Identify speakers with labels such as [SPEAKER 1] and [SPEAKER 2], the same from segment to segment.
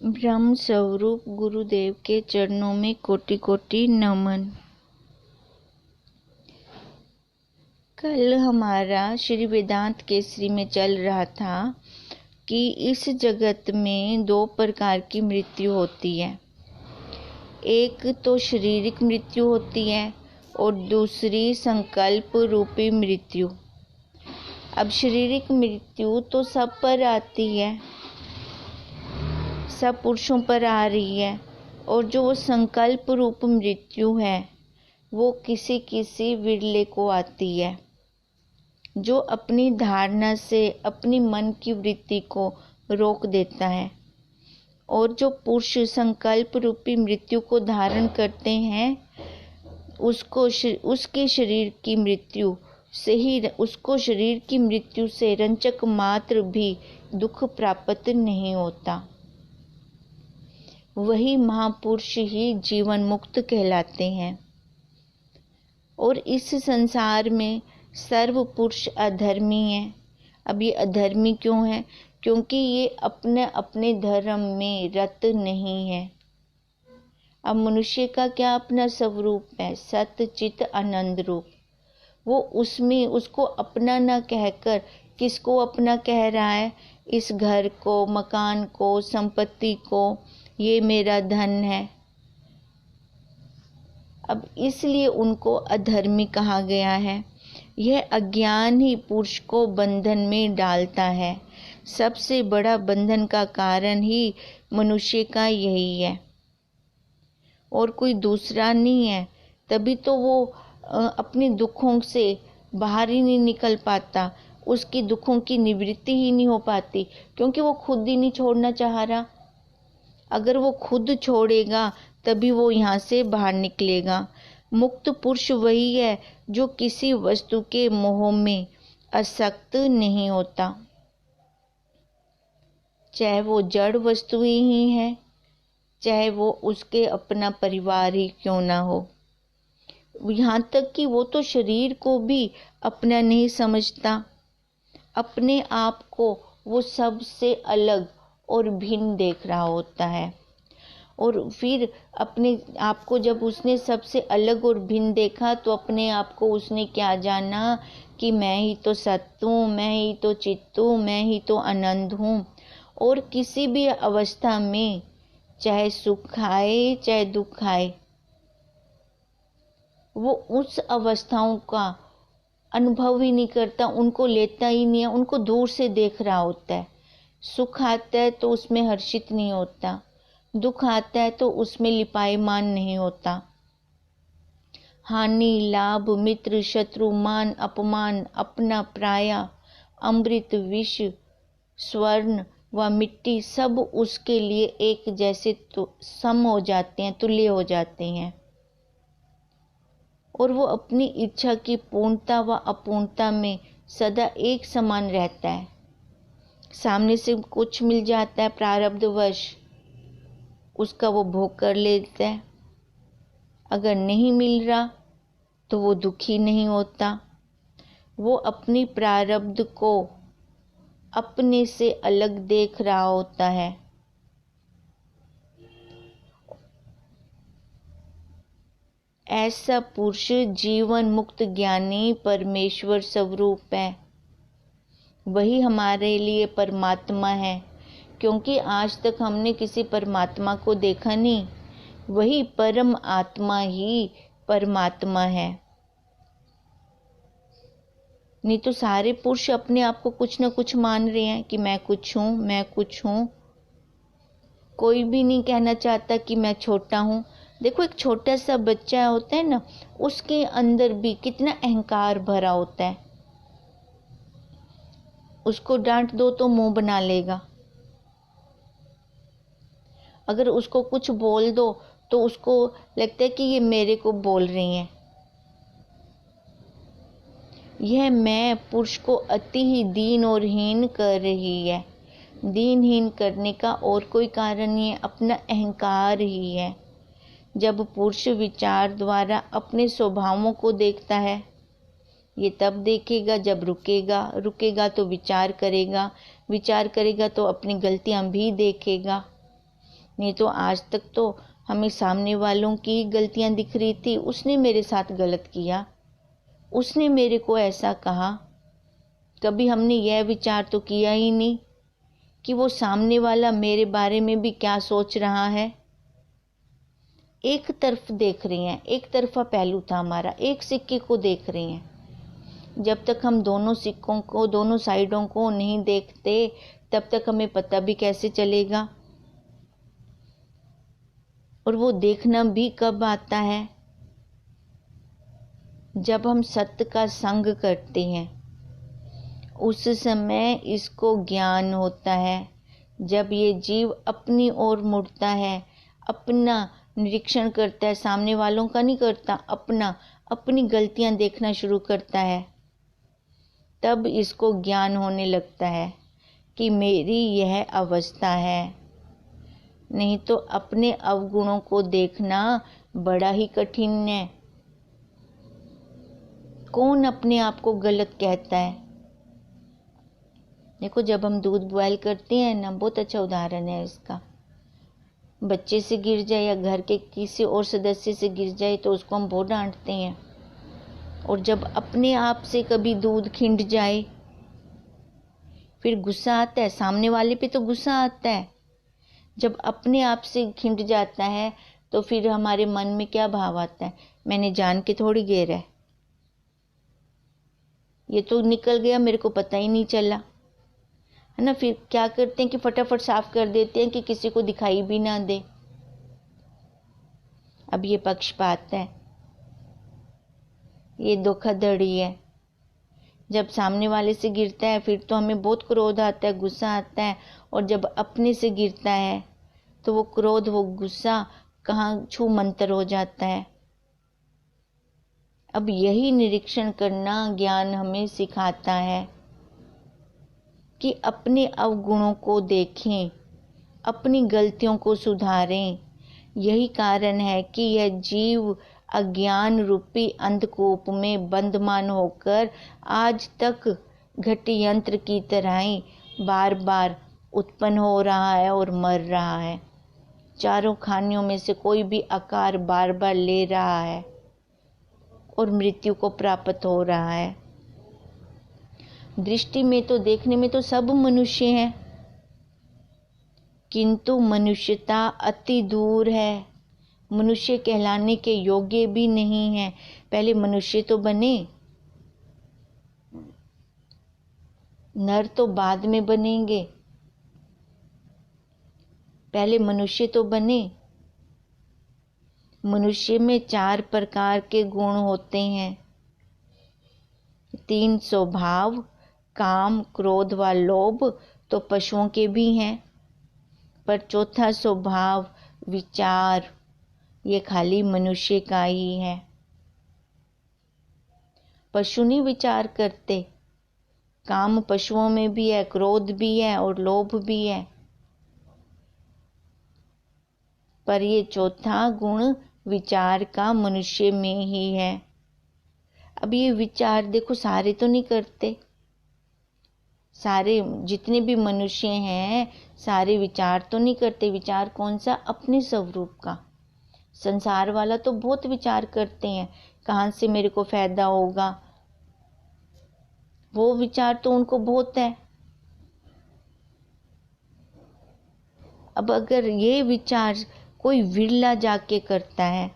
[SPEAKER 1] ब्रह्म स्वरूप गुरुदेव के चरणों में कोटि कोटि नमन। कल हमारा श्री वेदांत केसरी में चल रहा था कि इस जगत में दो प्रकार की मृत्यु होती है। एक तो शारीरिक मृत्यु होती है और दूसरी संकल्प रूपी मृत्यु। अब शारीरिक मृत्यु तो सब पर आती है, सब पुरुषों पर आ रही है, और जो वो संकल्प रूप मृत्यु है वो किसी किसी विरले को आती है, जो अपनी धारणा से अपनी मन की वृत्ति को रोक देता है। और जो पुरुष संकल्प रूपी मृत्यु को धारण करते हैं उसके शरीर की मृत्यु से ही उसको शरीर की मृत्यु से रंचक मात्र भी दुख प्राप्त नहीं होता। वही महापुरुष ही जीवन मुक्त कहलाते हैं। और इस संसार में सर्व पुरुष अधर्मी हैं। अब ये अधर्मी क्यों है? क्योंकि ये अपने अपने धर्म में रत नहीं है। अब मनुष्य का क्या अपना स्वरूप है? सत्य चित आनंद रूप। वो उसमें उसको अपना न कहकर किसको अपना कह रहा है? इस घर को, मकान को, संपत्ति को, ये मेरा धन है। अब इसलिए उनको अधर्मी कहा गया है। यह अज्ञान ही पुरुष को बंधन में डालता है। सबसे बड़ा बंधन का कारण ही मनुष्य का यही है और कोई दूसरा नहीं है। तभी तो वो अपने दुखों से बाहर ही नहीं निकल पाता, उसकी दुखों की निवृत्ति ही नहीं हो पाती, क्योंकि वो खुद ही नहीं छोड़ना चाह रहा। अगर वो खुद छोड़ेगा तभी वो यहाँ से बाहर निकलेगा। मुक्त पुरुष वही है जो किसी वस्तु के मोह में आसक्त नहीं होता, चाहे वो जड़ वस्तु ही है, चाहे वो उसके अपना परिवार ही क्यों ना हो। यहाँ तक कि वो तो शरीर को भी अपना नहीं समझता। अपने आप को वो सबसे अलग और भिन्न देख रहा होता है। और फिर अपने आप को जब उसने सबसे अलग और भिन्न देखा तो अपने आप को उसने क्या जाना कि मैं ही तो सत्य हूँ, मैं ही तो चित्त हूँ, मैं ही तो आनंद हूँ। और किसी भी अवस्था में चाहे सुख आए चाहे दुख आए, वो उस अवस्थाओं का अनुभव ही नहीं करता, उनको लेता ही नहीं है, उनको दूर से देख रहा होता है। सुख आता है तो उसमें हर्षित नहीं होता, दुख आता है तो उसमें लिपायमान नहीं होता। हानि लाभ मित्र शत्रु मान अपमान अपना पराया अमृत विष स्वर्ण व मिट्टी सब उसके लिए एक जैसे तो सम हो जाते हैं, तुल्य हो जाते हैं। और वो अपनी इच्छा की पूर्णता व अपूर्णता में सदा एक समान रहता है। सामने से कुछ मिल जाता है प्रारब्धवश, उसका वो भोग कर लेता है। अगर नहीं मिल रहा तो वो दुखी नहीं होता। वो अपनी प्रारब्ध को अपने से अलग देख रहा होता है। ऐसा पुरुष जीवन मुक्त ज्ञानी परमेश्वर स्वरूप है। वही हमारे लिए परमात्मा है, क्योंकि आज तक हमने किसी परमात्मा को देखा नहीं। वही परम आत्मा ही परमात्मा है। नहीं तो सारे पुरुष अपने आप को कुछ न कुछ मान रहे हैं कि मैं कुछ हूँ, मैं कुछ हूँ। कोई भी नहीं कहना चाहता कि मैं छोटा हूँ। देखो, एक छोटा सा बच्चा होता है ना, उसके अंदर भी कितना अहंकार भरा होता है। उसको डांट दो तो मुंह बना लेगा। अगर उसको कुछ बोल दो तो उसको लगता है कि ये मेरे को बोल रही हैं। यह मैं पुरुष को अति ही दीन और हीन कर रही है। दीनहीन करने का और कोई कारण नहीं है, अपना अहंकार ही है। जब पुरुष विचार द्वारा अपने स्वभावों को देखता है, ये तब देखेगा जब रुकेगा तो विचार करेगा तो अपनी गलतियां भी देखेगा। नहीं तो आज तक तो हमें सामने वालों की गलतियां दिख रही थी, उसने मेरे साथ गलत किया, उसने मेरे को ऐसा कहा। कभी हमने यह विचार तो किया ही नहीं कि वो सामने वाला मेरे बारे में भी क्या सोच रहा है। एक तरफ देख रही हैं, एक तरफा पहलू था हमारा, एक सिक्के को देख रही हैं। जब तक हम दोनों सिक्कों को, दोनों साइडों को नहीं देखते, तब तक हमें पता भी कैसे चलेगा। और वो देखना भी कब आता है? जब हम सत्य का संग करते हैं, उस समय इसको ज्ञान होता है। जब ये जीव अपनी ओर मुड़ता है, अपना निरीक्षण करता है, सामने वालों का नहीं करता, अपनी गलतियां देखना शुरू करता है, तब इसको ज्ञान होने लगता है कि मेरी यह अवस्था है। नहीं तो अपने अवगुणों को देखना बड़ा ही कठिन है। कौन अपने आप को गलत कहता है? देखो, जब हम दूध बॉयल करते हैं ना, बहुत अच्छा उदाहरण है इसका। बच्चे से गिर जाए या घर के किसी और सदस्य से गिर जाए तो उसको हम बहुत डांटते हैं। और जब अपने आप से कभी दूध खिंड जाए, फिर गुस्सा आता है, सामने वाले पे तो गुस्सा आता है। जब अपने आप से खिंड जाता है तो फिर हमारे मन में क्या भाव आता है? मैंने जान के थोड़ी गिरा है, ये तो निकल गया, मेरे को पता ही नहीं चला, है ना। फिर क्या करते हैं कि फटाफट साफ कर देते हैं कि किसी को दिखाई भी ना दे। अब ये पक्षपात है, ये धोखाधड़ी है। जब सामने वाले से गिरता है फिर तो हमें बहुत क्रोध आता है, गुस्सा आता है। और जब अपने से गिरता है तो वो क्रोध, वो गुस्सा कहाँ छू मंतर हो जाता है। अब यही निरीक्षण करना ज्ञान हमें सिखाता है कि अपने अवगुणों को देखें, अपनी गलतियों को सुधारें। यही कारण है कि यह जीव अज्ञान रूपी अंधकूप में बंधमान होकर आज तक घटी यंत्र की तरह ही बार बार उत्पन्न हो रहा है और मर रहा है। चारों खानियों में से कोई भी आकार बार बार ले रहा है और मृत्यु को प्राप्त हो रहा है। दृष्टि में तो, देखने में तो सब मनुष्य हैं, किंतु मनुष्यता अति दूर है, मनुष्य कहलाने के योग्य भी नहीं है। पहले मनुष्य तो बने, नर तो बाद में बनेंगे, पहले मनुष्य तो बने। मनुष्य में 4 प्रकार के गुण होते हैं, 3 स्वभाव, काम, क्रोध व लोभ तो पशुओं के भी हैं, पर चौथा स्वभाव, विचार, ये खाली मनुष्य का ही है। पशु नहीं विचार करते। काम पशुओं में भी है, क्रोध भी है और लोभ भी है, पर ये चौथा गुण विचार का मनुष्य में ही है। अब ये विचार देखो, सारे तो नहीं करते, सारे जितने भी मनुष्य हैं सारे विचार तो नहीं करते। विचार कौन सा? अपने स्वरूप का। संसार वाला तो बहुत विचार करते हैं, कहाँ से मेरे को फायदा होगा, वो विचार तो उनको बहुत है। अब अगर ये विचार कोई विरला जाके करता है,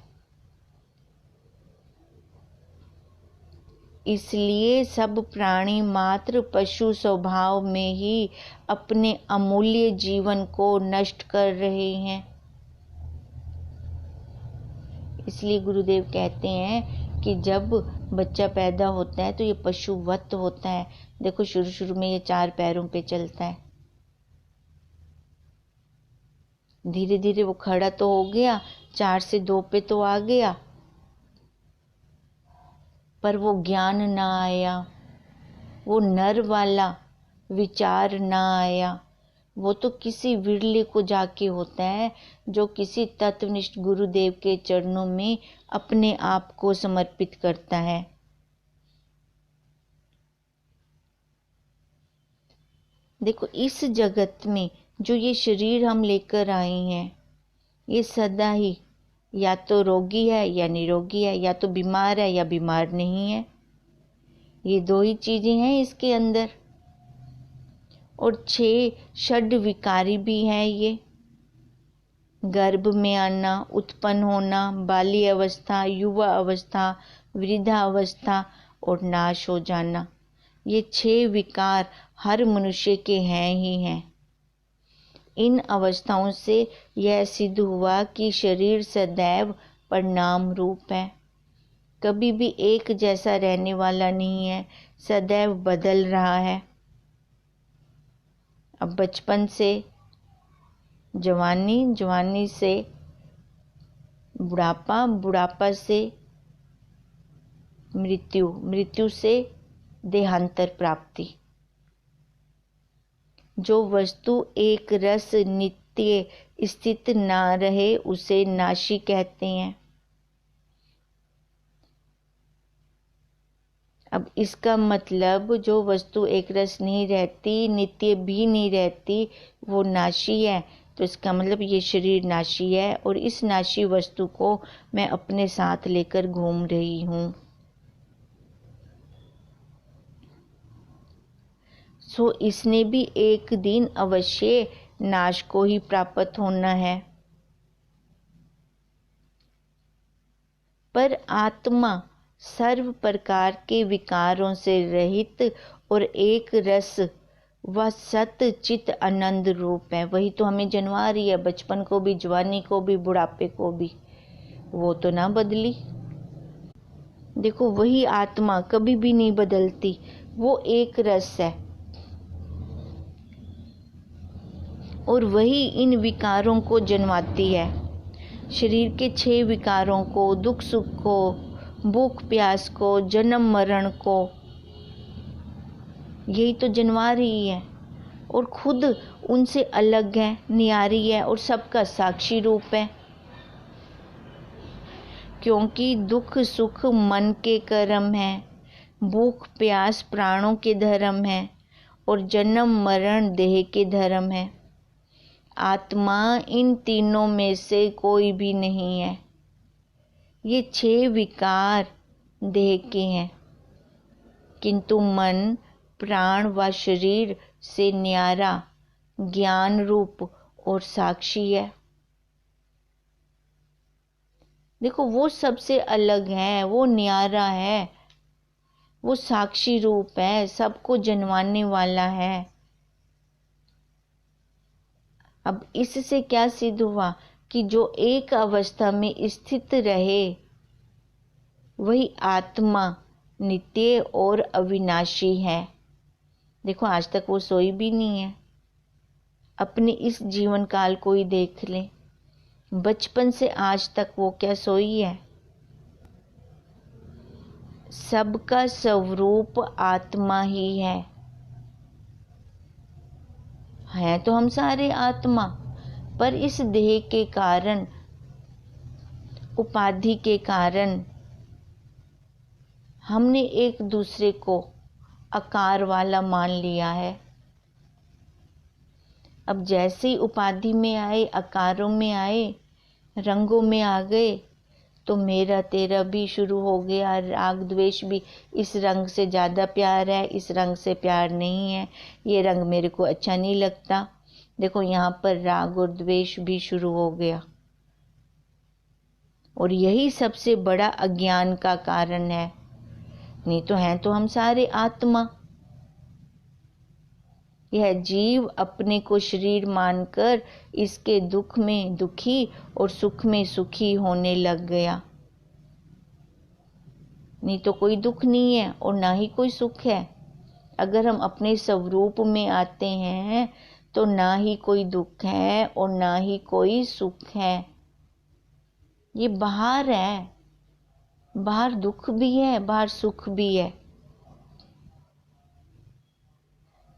[SPEAKER 1] इसलिए सब प्राणी मात्र पशु स्वभाव में ही अपने अमूल्य जीवन को नष्ट कर रहे हैं। इसलिए गुरुदेव कहते हैं कि जब बच्चा पैदा होता है तो ये पशुवत होता है। देखो, शुरू शुरू में ये 4 पैरों पे चलता है, धीरे धीरे वो खड़ा तो हो गया, 4 से 2 पे तो आ गया, पर वो ज्ञान ना आया, वो नर वाला विचार ना आया। वो तो किसी विरले को जाके होता है जो किसी तत्वनिष्ठ गुरुदेव के चरणों में अपने आप को समर्पित करता है। देखो, इस जगत में जो ये शरीर हम लेकर आए हैं, ये सदा ही या तो रोगी है या निरोगी है, या तो बीमार है या बीमार नहीं है। ये दो ही चीज़ें हैं इसके अंदर। और 6 षड विकारी भी हैं ये। गर्भ में आना, उत्पन्न होना, बाल्य अवस्था, युवा अवस्था, वृद्धा अवस्था और नाश हो जाना। ये 6 विकार हर मनुष्य के हैं ही हैं। इन अवस्थाओं से यह सिद्ध हुआ कि शरीर सदैव परिणाम रूप है, कभी भी एक जैसा रहने वाला नहीं है, सदैव बदल रहा है। अब बचपन से जवानी, जवानी से बुढ़ापा, बुढ़ापा से मृत्यु, मृत्यु से देहांतर प्राप्ति। जो वस्तु एक रस नित्य स्थित ना रहे उसे नाशी कहते हैं। अब इसका मतलब जो वस्तु एक रस नहीं रहती, नित्य भी नहीं रहती, वो नाशी है। तो इसका मतलब ये शरीर नाशी है और इस नाशी वस्तु को मैं अपने साथ लेकर घूम रही हूँ। सो इसने भी एक दिन अवश्य नाश को ही प्राप्त होना है। पर आत्मा सर्व प्रकार के विकारों से रहित और एक रस व सत चित आनंद रूप है। वही तो हमें जन्मा रही है, बचपन को भी, जवानी को भी, बुढ़ापे को भी। वो तो ना बदली। देखो वही आत्मा कभी भी नहीं बदलती, वो एक रस है और वही इन विकारों को जन्माती है। शरीर के 6 विकारों को, दुख सुख को, भूख प्यास को, जन्म मरण को, यही तो जन्मा रही है और खुद उनसे अलग है, न्यारी है और सबका साक्षी रूप है। क्योंकि दुख सुख मन के कर्म है, भूख प्यास प्राणों के धर्म है और जन्म मरण देह के धर्म है। आत्मा इन तीनों में से कोई भी नहीं है। ये 6 विकार देह के हैं, किंतु मन, प्राण व शरीर से न्यारा, ज्ञान रूप और साक्षी है। देखो वो सबसे अलग है, वो न्यारा है, वो साक्षी रूप है, सबको जन्माने वाला है। अब इससे क्या सिद्ध हुआ कि जो एक अवस्था में स्थित रहे वही आत्मा नित्य और अविनाशी है। देखो आज तक वो सोई भी नहीं है। अपने इस जीवन काल को ही देख लें, बचपन से आज तक वो क्या सोई है। सबका स्वरूप आत्मा ही है तो हम सारे आत्मा, पर इस देह के कारण, उपाधि के कारण हमने एक दूसरे को आकार वाला मान लिया है। अब जैसे ही उपाधि में आए, आकारों में आए, रंगों में आ गए, तो मेरा तेरा भी शुरू हो गया, राग द्वेष भी। इस रंग से ज़्यादा प्यार है, इस रंग से प्यार नहीं है, ये रंग मेरे को अच्छा नहीं लगता। देखो यहाँ पर राग और द्वेष भी शुरू हो गया और यही सबसे बड़ा अज्ञान का कारण है। नहीं तो हैं तो हम सारे आत्मा। यह जीव अपने को शरीर मानकर इसके दुख में दुखी और सुख में सुखी होने लग गया। नहीं तो कोई दुख नहीं है और ना ही कोई सुख है। अगर हम अपने स्वरूप में आते हैं तो ना ही कोई दुख है और ना ही कोई सुख है। ये बाहर है, बाहर दुख भी है, बाहर सुख भी है।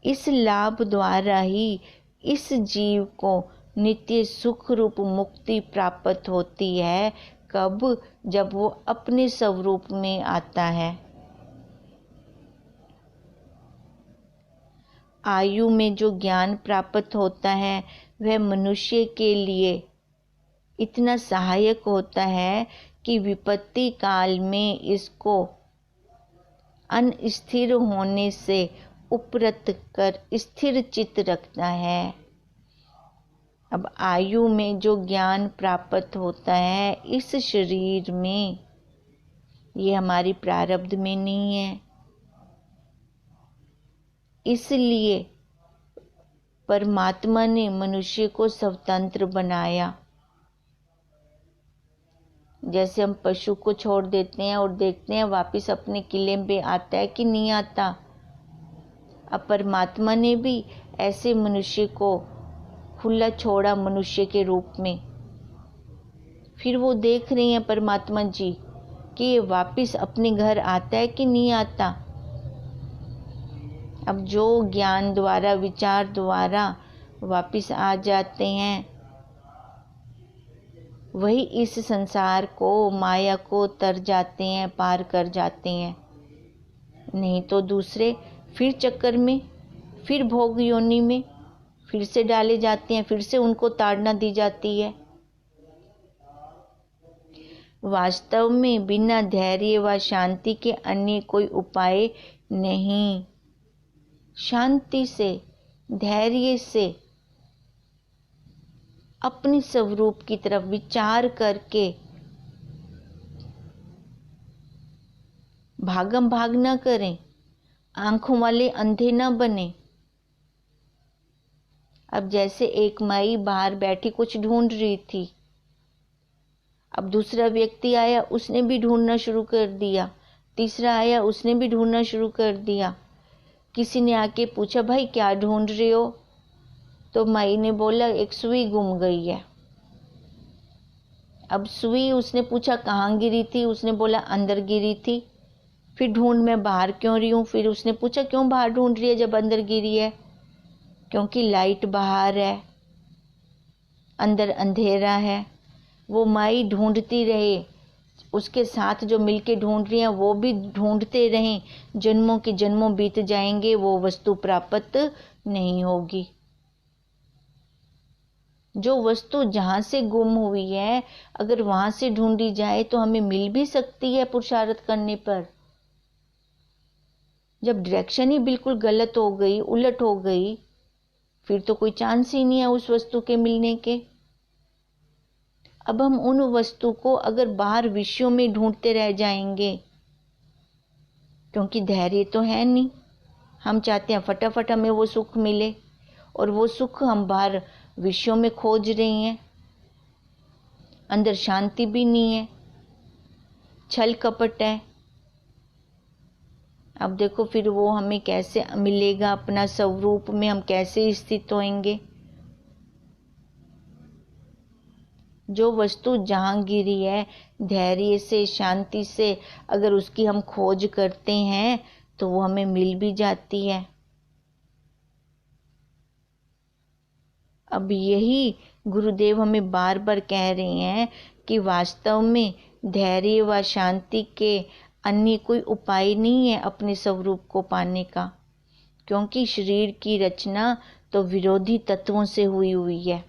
[SPEAKER 1] इस लाभ द्वारा ही इस जीव को नित्य सुख रूप मुक्ति प्राप्त होती है। कब? जब वो अपने स्वरूप में आता है। आयु में जो ज्ञान प्राप्त होता है वह मनुष्य के लिए इतना सहायक होता है कि विपत्ति काल में इसको अनस्थिर होने से उपरत कर स्थिर चित्त रखता है। अब आयु में जो ज्ञान प्राप्त होता है इस शरीर में, ये हमारी प्रारब्ध में नहीं है। इसलिए परमात्मा ने मनुष्य को स्वतंत्र बनाया। जैसे हम पशु को छोड़ देते हैं और देखते हैं वापस अपने किले पे आता है कि नहीं आता, अब परमात्मा ने भी ऐसे मनुष्य को खुला छोड़ा मनुष्य के रूप में। फिर वो देख रहे हैं परमात्मा जी कि ये वापस अपने घर आता है कि नहीं आता। अब जो ज्ञान द्वारा, विचार द्वारा वापस आ जाते हैं, वही इस संसार को, माया को तर जाते हैं, पार कर जाते हैं। नहीं तो दूसरे फिर चक्कर में, फिर भोग योनि में फिर से डाले जाते हैं, फिर से उनको ताड़ना दी जाती है। वास्तव में बिना धैर्य व शांति के अन्य कोई उपाय नहीं। शांति से, धैर्य से अपने स्वरूप की तरफ विचार करके भागम भाग न करें, आंखों वाले अंधे न बने। अब जैसे एक माई बाहर बैठी कुछ ढूंढ रही थी, अब दूसरा व्यक्ति आया, उसने भी ढूंढना शुरू कर दिया, तीसरा आया, उसने भी ढूंढना शुरू कर दिया। किसी ने आके पूछा, भाई क्या ढूंढ रहे हो? तो माई ने बोला, एक सुई गुम गई है। अब सुई, उसने पूछा कहाँ गिरी थी? उसने बोला अंदर गिरी थी। फिर ढूंढ, मैं बाहर क्यों रही हूँ? फिर उसने पूछा क्यों बाहर ढूंढ रही है जब अंदर गिरी है? क्योंकि लाइट बाहर है, अंदर अंधेरा है। वो माई ढूंढती रहे, उसके साथ जो मिलके ढूंढ रही हैं वो भी ढूंढते रहें, जन्मों के जन्मों बीत जाएंगे, वो वस्तु प्राप्त नहीं होगी। जो वस्तु जहाँ से गुम हुई है, अगर वहां से ढूंढी जाए तो हमें मिल भी सकती है पुरुषार्थ करने पर। जब डायरेक्शन ही बिल्कुल गलत हो गई, उलट हो गई, फिर तो कोई चांस ही नहीं है उस वस्तु के मिलने के। अब हम उन वस्तु को अगर बाहर विषयों में ढूंढते रह जाएंगे, क्योंकि धैर्य तो है नहीं, हम चाहते हैं फटाफट हमें वो सुख मिले, और वो सुख हम बाहर विषयों में खोज रहे हैं। अंदर शांति भी नहीं है, छल कपट है। अब देखो फिर वो हमें कैसे मिलेगा, अपना स्वरूप में हम कैसे स्थित होंगे। जो वस्तु जहाँ गिरी है, धैर्य से, शांति से अगर उसकी हम खोज करते हैं तो वो हमें मिल भी जाती है। अब यही गुरुदेव हमें बार बार कह रहे हैं कि वास्तव में धैर्य व शांति के अन्य कोई उपाय नहीं है अपने स्वरूप को पाने का, क्योंकि शरीर की रचना तो विरोधी तत्वों से हुई है,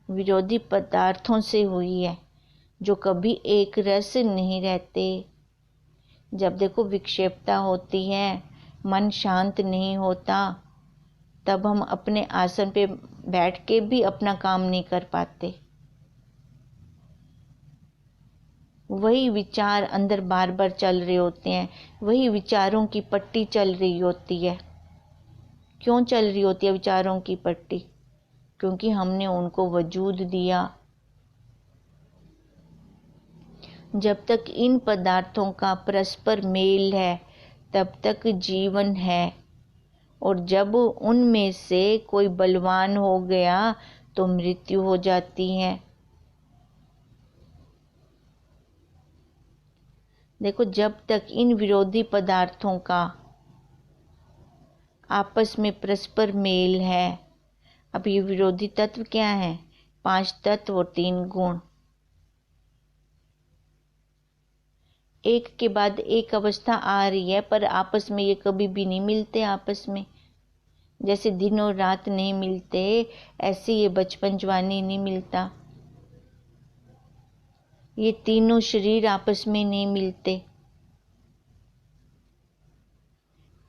[SPEAKER 1] विरोधी पदार्थों से हुई है, जो कभी एक रस नहीं रहते। जब देखो विक्षेपता होती है, मन शांत नहीं होता, तब हम अपने आसन पे बैठ के भी अपना काम नहीं कर पाते। वही विचार अंदर बार बार चल रहे होते हैं, वही विचारों की पट्टी चल रही होती है। क्यों चल रही होती है विचारों की पट्टी? क्योंकि हमने उनको वजूद दिया। जब तक इन पदार्थों का परस्पर मेल है तब तक जीवन है, और जब उनमें से कोई बलवान हो गया तो मृत्यु हो जाती है। देखो, जब तक इन विरोधी पदार्थों का आपस में परस्पर मेल है, अब ये विरोधी तत्व क्या है? 5 तत्व और 3 गुण, एक के बाद एक अवस्था आ रही है, पर आपस में ये कभी भी नहीं मिलते। आपस में जैसे दिन और रात नहीं मिलते, ऐसे ये बचपन जवानी नहीं मिलता। ये तीनों शरीर आपस में नहीं मिलते,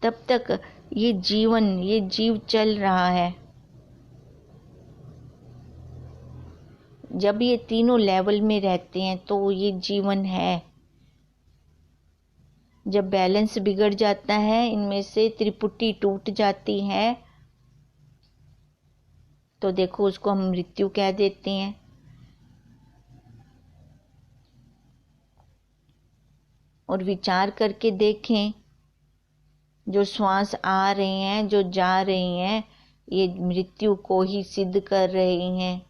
[SPEAKER 1] तब तक ये जीव चल रहा है। जब ये तीनों लेवल में रहते हैं तो ये जीवन है। जब बैलेंस बिगड़ जाता है, इनमें से त्रिपुटी टूट जाती है, तो देखो उसको हम मृत्यु कह देते हैं। और विचार करके देखें, जो श्वास आ रहे हैं, जो जा रहे हैं, ये मृत्यु को ही सिद्ध कर रहे हैं।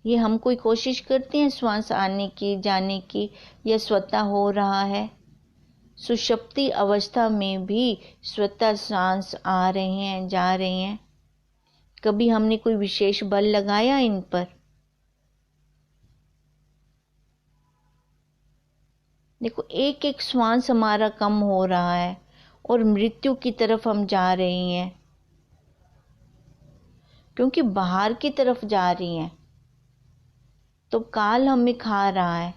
[SPEAKER 1] ये हम कोई कोशिश करते हैं श्वास आने की, जाने की, या स्वतः हो रहा है। सुषुप्ति अवस्था में भी स्वतः सांस आ रहे हैं, जा रहे हैं। कभी हमने कोई विशेष बल लगाया इन पर? देखो, एक एक श्वास हमारा कम हो रहा है और मृत्यु की तरफ हम जा रहे हैं, क्योंकि बाहर की तरफ जा रही हैं तो काल हमें खा रहा है,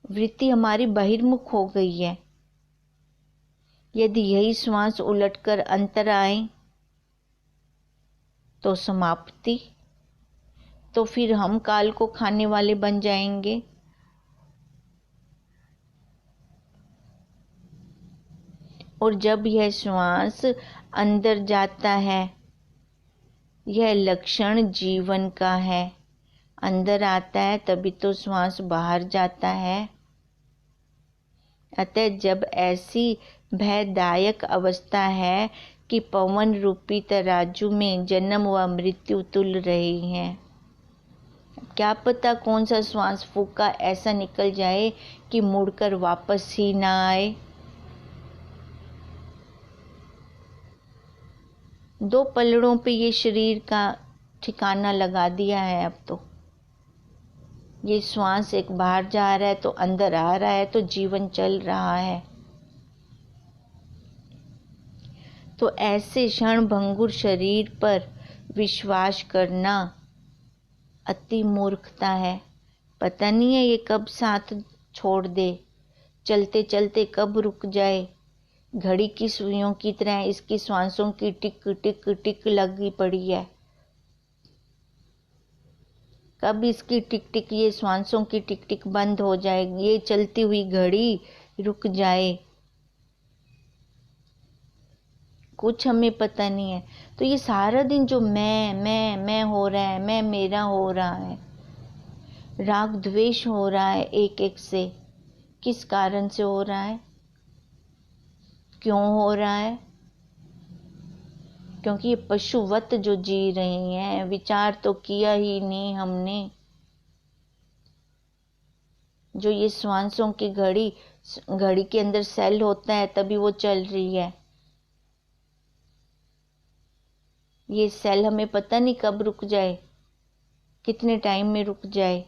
[SPEAKER 1] वृत्ति हमारी बहिर्मुख हो गई है। यदि यही श्वास उलटकर अंतर आए तो समाप्ति, तो फिर हम काल को खाने वाले बन जाएंगे। और जब यह श्वास अंदर जाता है, यह लक्षण जीवन का है। अंदर आता है तभी तो श्वास बाहर जाता है। अतः जब ऐसी भयदायक अवस्था है कि पवन रूपी तराजू में जन्म व मृत्यु तुल रही हैं, क्या पता कौन सा श्वास फूका ऐसा निकल जाए कि मुड़कर वापस ही ना आए। दो पलड़ों पे ये शरीर का ठिकाना लगा दिया है। अब तो ये श्वास एक बाहर जा रहा है तो अंदर आ रहा है, तो जीवन चल रहा है। तो ऐसे क्षण भंगुर शरीर पर विश्वास करना अति मूर्खता है। पता नहीं है ये कब साथ छोड़ दे, चलते चलते कब रुक जाए। घड़ी की सुइयों की तरह इसकी श्वासों की टिक टिक टिक लगी पड़ी है। कब इसकी टिक टिक, ये श्वासों की टिक टिक बंद हो जाएगी, ये चलती हुई घड़ी रुक जाए, कुछ हमें पता नहीं है। तो ये सारा दिन जो मैं हो रहा है, मैं मेरा हो रहा है, राग द्वेष हो रहा है एक एक से, किस कारण से हो रहा है, क्यों हो रहा है? क्योंकि ये पशुवत जो जी रहे हैं, विचार तो किया ही नहीं हमने। जो ये श्वासों की घड़ी के अंदर सेल होता है तभी वो चल रही है। ये सेल हमें पता नहीं कब रुक जाए, कितने टाइम में रुक जाए।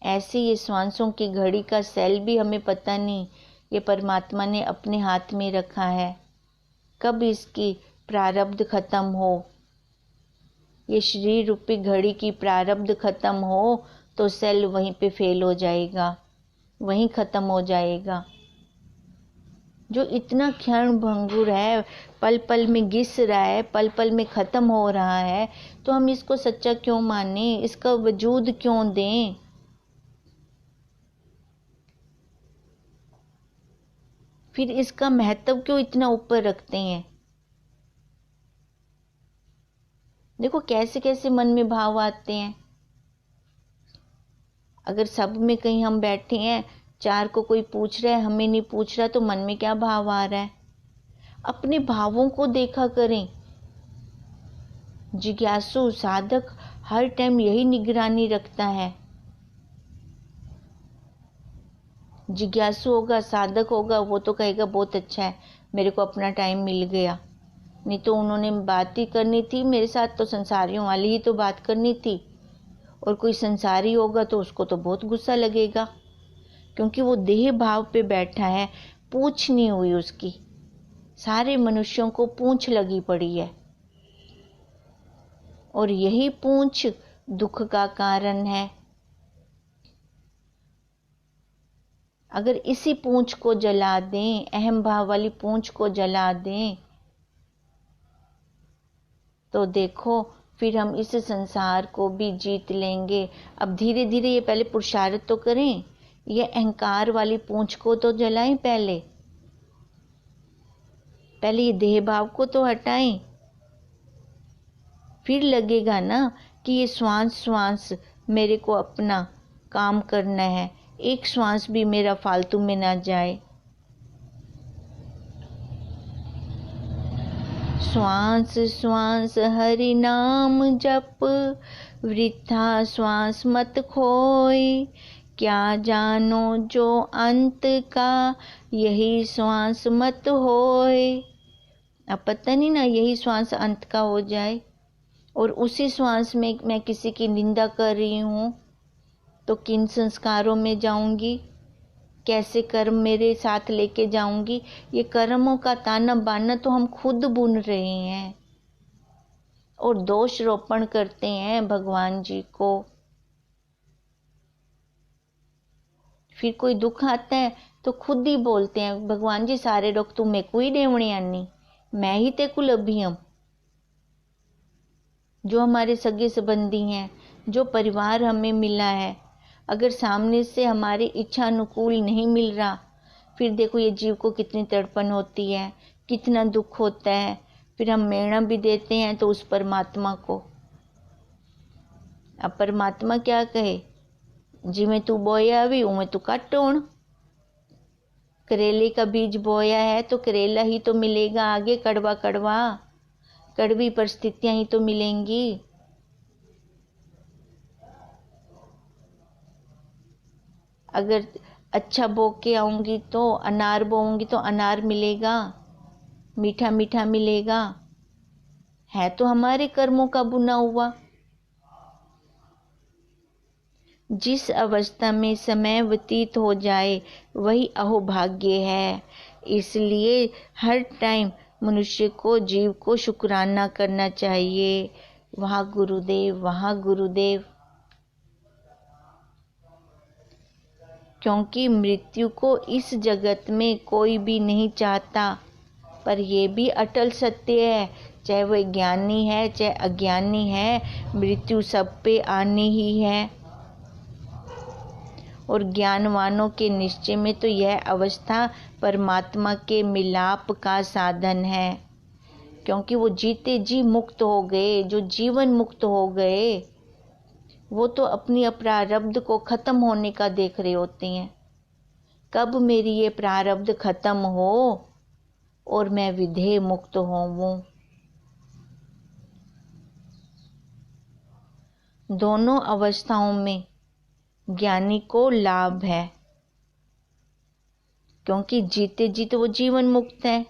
[SPEAKER 1] ऐसे ये श्वासों की घड़ी का सेल भी हमें पता नहीं, ये परमात्मा ने अपने हाथ में रखा है, कब इसकी प्रारब्ध खत्म हो। ये शरीर रूपी घड़ी की प्रारब्ध खत्म हो तो सेल वहीं पे फेल हो जाएगा, वहीं खत्म हो जाएगा। जो इतना क्षण भंगुर है, पल पल में घिस रहा है, पल पल में खत्म हो रहा है, तो हम इसको सच्चा क्यों माने, इसका वजूद क्यों दें? फिर इसका महत्व क्यों इतना ऊपर रखते हैं? देखो कैसे कैसे मन में भाव आते हैं। अगर सब में कहीं हम बैठे हैं, चार को कोई पूछ रहा है, हमें नहीं पूछ रहा, तो मन में क्या भाव आ रहा है? अपने भावों को देखा करें। जिज्ञासु साधक हर टाइम यही निगरानी रखता है। जिज्ञासु होगा, साधक होगा, वो तो कहेगा बहुत अच्छा है, मेरे को अपना टाइम मिल गया। नहीं तो उन्होंने बात ही करनी थी मेरे साथ, तो संसारियों वाली ही तो बात करनी थी। और कोई संसारी होगा तो उसको तो बहुत गुस्सा लगेगा, क्योंकि वो देह भाव पे बैठा है, पूछ नहीं हुई उसकी। सारे मनुष्यों को पूंछ लगी पड़ी है। और यही पूंछ दुख का कारण है। अगर इसी पूंछ को जला दें, अहम भाव वाली पूंछ को जला दें, तो देखो फिर हम इस संसार को भी जीत लेंगे। अब धीरे धीरे ये पहले पुरुषार्थ तो करें, ये अहंकार वाली पूंछ को तो जलाएं, पहले ये देह भाव को तो हटाएं। फिर लगेगा ना कि ये श्वास श्वास मेरे को अपना काम करना है, एक श्वास भी मेरा फालतू में ना जाए। श्वास श्वास हरि नाम जप, वृथा श्वास मत खोए। क्या जानो जो अंत का, यही श्वास मत होए। अब पता नहीं ना, यही श्वास अंत का हो जाए और उसी श्वास में मैं किसी की निंदा कर रही हूँ, तो किन संस्कारों में जाऊंगी, कैसे कर्म मेरे साथ लेके जाऊंगी। ये कर्मों का ताना बाना तो हम खुद बुन रहे हैं और दोष रोपण करते हैं भगवान जी को। फिर कोई दुख आता है तो खुद ही बोलते हैं, भगवान जी सारे दुख तू मेरे को ही देवने आनी, मैं ही ते कुल अभियम। जो हमारे सगे संबंधी हैं, जो परिवार हमें मिला है, अगर सामने से हमारी इच्छा अनुकूल नहीं मिल रहा, फिर देखो ये जीव को कितनी तड़पन होती है, कितना दुख होता है। फिर हम मेणा भी देते हैं तो उस परमात्मा को। अब परमात्मा क्या कहे, जिमें तू बोया भी उमें तू काटोण। करेले का बीज बोया है तो करेला ही तो मिलेगा आगे, कड़वा कड़वा, कड़वी परिस्थितियां ही तो मिलेंगी। अगर अच्छा बो के आऊंगी तो अनार बोऊंगी तो अनार मिलेगा, मीठा मीठा मिलेगा। है तो हमारे कर्मों का बुना हुआ। जिस अवस्था में समय व्यतीत हो जाए वही अहोभाग्य है। इसलिए हर टाइम मनुष्य को, जीव को शुक्राना करना चाहिए। वहाँ गुरुदेव, वहाँ गुरुदेव। क्योंकि मृत्यु को इस जगत में कोई भी नहीं चाहता, पर यह भी अटल सत्य है, चाहे वह ज्ञानी है चाहे अज्ञानी है, मृत्यु सब पे आनी ही है। और ज्ञानवानों के निश्चय में तो यह अवस्था परमात्मा के मिलाप का साधन है, क्योंकि वो जीते जी मुक्त हो गए। जो जीवन मुक्त हो गए वो तो अपनी प्रारब्ध को खत्म होने का देख रहे होते हैं, कब मेरी ये प्रारब्ध खत्म हो और मैं विधेय मुक्त होऊं। दोनों अवस्थाओं में ज्ञानी को लाभ है, क्योंकि जीते जी तो वो जीवन मुक्त है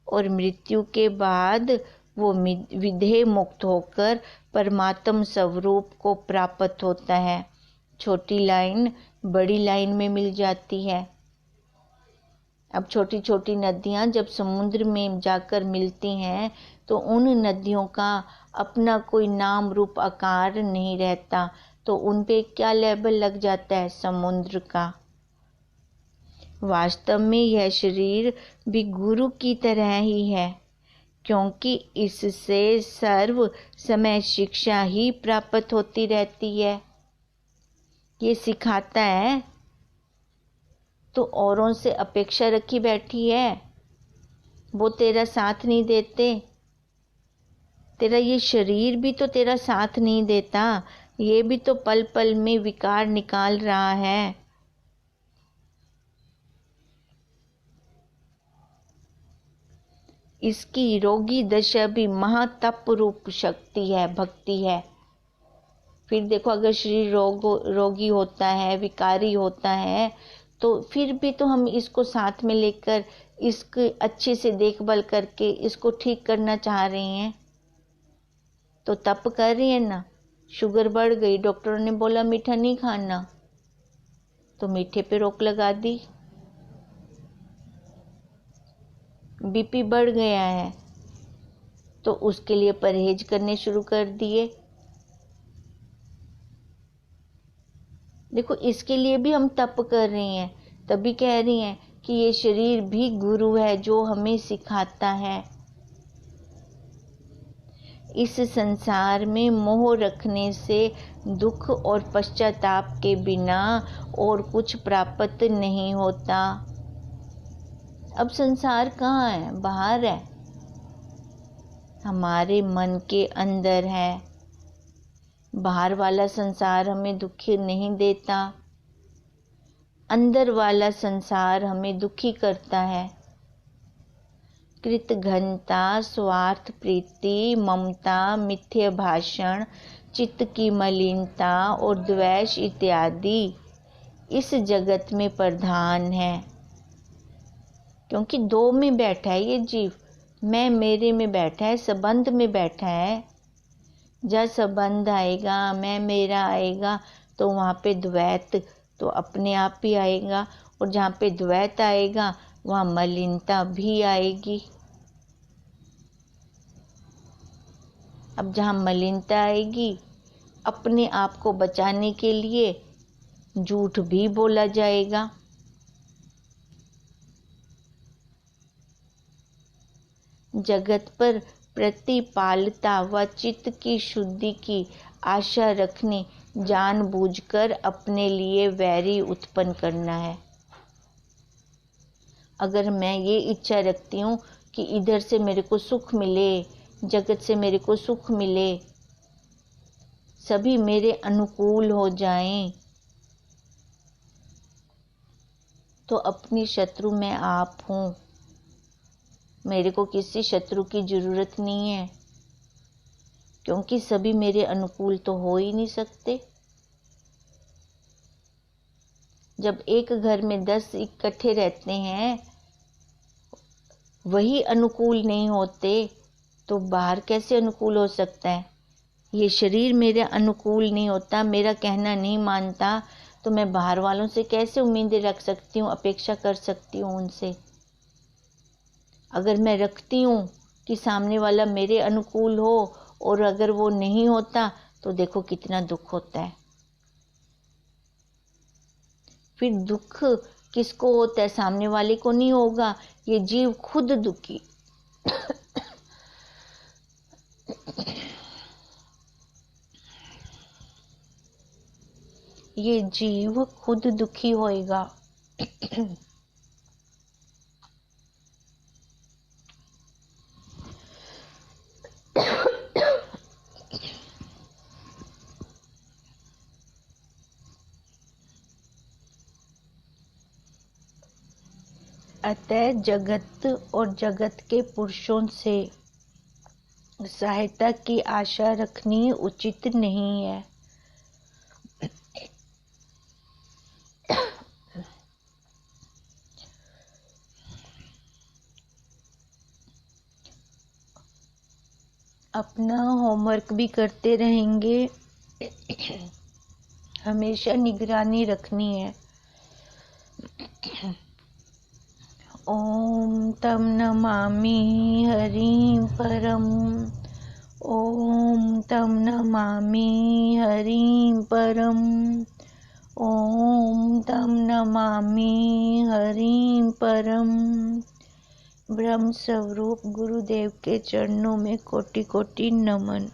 [SPEAKER 1] और मृत्यु के बाद वो विधेय मुक्त होकर परमात्म स्वरूप को प्राप्त होता है। छोटी लाइन बड़ी लाइन में मिल जाती है। अब छोटी छोटी नदियां जब समुद्र में जाकर मिलती हैं तो उन नदियों का अपना कोई नाम रूप आकार नहीं रहता, तो उन पे क्या लेबल लग जाता है, समुद्र का। वास्तव में यह शरीर भी गुरु की तरह ही है, क्योंकि इससे सर्व समय शिक्षा ही प्राप्त होती रहती है। ये सिखाता है तो औरों से अपेक्षा रखी बैठी है, वो तेरा साथ नहीं देते। तेरा ये शरीर भी तो तेरा साथ नहीं देता, ये भी तो पल पल में विकार निकाल रहा है। इसकी रोगी दशा भी महातप रूप शक्ति है, भक्ति है। फिर देखो अगर शरीर रोगी होता है, विकारी होता है, तो फिर भी तो हम इसको साथ में लेकर इसकी अच्छे से देखभाल करके इसको ठीक करना चाह रहे हैं, तो तप कर रही है ना। शुगर बढ़ गई, डॉक्टरों ने बोला मीठा नहीं खाना, तो मीठे पे रोक लगा दी। बीपी बढ़ गया है तो उसके लिए परहेज करने शुरू कर दिए। देखो, इसके लिए भी हम तप कर रहे हैं, तभी कह रही हैं कि ये शरीर भी गुरु है जो हमें सिखाता है। इस संसार में मोह रखने से दुख और पश्चाताप के बिना और कुछ प्राप्त नहीं होता। अब संसार कहाँ है? बाहर है, हमारे मन के अंदर है। बाहर वाला संसार हमें दुखी नहीं देता, अंदर वाला संसार हमें दुखी करता है। कृत घनता, स्वार्थ प्रीति, ममता, मिथ्य भाषण, चित्त की मलिनता और द्वेष इत्यादि इस जगत में प्रधान है। क्योंकि दो में बैठा है ये जीव, मैं मेरे में बैठा है, संबंध में बैठा है। जब संबंध आएगा, मैं मेरा आएगा, तो वहाँ पे द्वैत तो अपने आप ही आएगा, और जहाँ पे द्वैत आएगा वहाँ मलिनता भी आएगी। अब जहाँ मलिनता आएगी, अपने आप को बचाने के लिए झूठ भी बोला जाएगा। जगत पर प्रतिपालता व चित्त की शुद्धि की आशा रखने, जानबूझकर अपने लिए वैरी उत्पन्न करना है। अगर मैं ये इच्छा रखती हूँ कि इधर से मेरे को सुख मिले, जगत से मेरे को सुख मिले, सभी मेरे अनुकूल हो जाएं, तो अपनी शत्रु मैं आप हूँ। मेरे को किसी शत्रु की जरूरत नहीं है, क्योंकि सभी मेरे अनुकूल तो हो ही नहीं सकते। जब एक घर में 10 इकट्ठे रहते हैं, वही अनुकूल नहीं होते, तो बाहर कैसे अनुकूल हो सकता है? ये शरीर मेरे अनुकूल नहीं होता, मेरा कहना नहीं मानता, तो मैं बाहर वालों से कैसे उम्मीदें रख सकती हूँ, अपेक्षा कर सकती हूँ उनसे? अगर मैं रखती हूँ कि सामने वाला मेरे अनुकूल हो, और अगर वो नहीं होता, तो देखो कितना दुख होता है। फिर दुख किसको होता है? सामने वाले को नहीं होगा, ये जीव खुद दुखी। ये जीव खुद दुखी होएगा। अतः जगत और जगत के पुरुषों से सहायता की आशा रखनी उचित नहीं है। अपना होमवर्क भी करते रहेंगे, हमेशा निगरानी रखनी है। ओम तम नमामि हरिं परम, ओम तम नमामि हरिं परम, ओम तम नमामि हरिं परम। ब्रह्म स्वरूप गुरुदेव के चरणों में कोटि कोटि नमन।